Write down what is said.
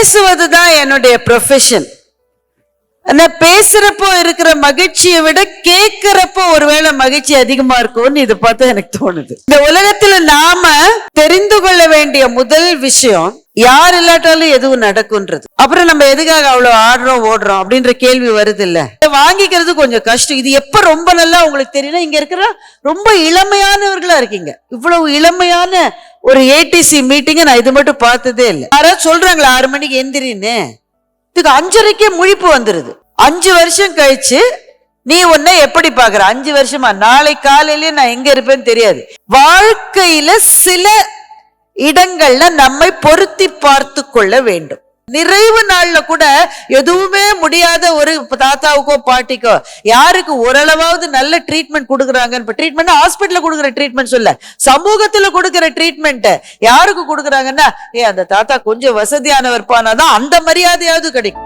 பேசுவதுதான் என்னுடைய ப்ரொஃபஷன். ஆனா பேசுறப்போ இருக்கிற மகிழ்ச்சியை விட கேட்கிறப்போ ஒருவேளை மகிழ்ச்சி அதிகமா இருக்கும்னு இதை பார்த்தா எனக்கு தோணுது. இந்த உலகத்துல நாம தெரிந்து கொள்ள வேண்டிய முதல் விஷயம், யார் இல்லாட்டாலும் எதுவும் நடக்கும்ன்றது. அப்புறம் நம்ம எதுக்காக அவ்வளவு ஆடுறோம் ஓடுறோம் அப்படின்ற கேள்வி வருது இல்ல. வாங்கிக்கிறது கொஞ்சம் கஷ்டம். இது எப்ப ரொம்ப நல்லா உங்களுக்கு தெரியல, இங்க இருக்கிற ரொம்ப இளமையானவர்களா இருக்கீங்க. இவ்வளவு இளமையான ஒரு ஏடிசி மீட்டிங்க நான் இது மட்டும் பார்த்ததே இல்லை. யாராவது சொல்றாங்களா 6 மணிக்கு எந்திரின்னு? இதுக்கு 5:30 முழிப்பு வந்துருது. 5 வருஷம் கழிச்சு நீ உன்னை எப்படி பாக்குற? 5 வருஷமா நாளை காலையிலேயே நான் எங்க இருப்பேன்னு தெரியாது. வாழ்க்கையில சில இடங்கள்ல நம்மை பொருத்தி பார்த்து கொள்ள வேண்டும். நிறைவு நாள்ல கூட எதுவுமே முடியாத ஒரு தாத்தாவுக்கோ பாட்டிக்கோ யாருக்கு ஓரளவாவது நல்ல ட்ரீட்மெண்ட் கொடுக்குறாங்க. ட்ரீட்மெண்ட் ஹாஸ்பிட்டல்ல கொடுக்குற ட்ரீட்மெண்ட் சொல்ல, சமூகத்துல கொடுக்குற ட்ரீட்மெண்ட் யாருக்கு கொடுக்குறாங்கன்னா, அந்த தாத்தா கொஞ்சம் வசதியானவர் பானாதான் அந்த மரியாதையாவது கிடைக்கும்.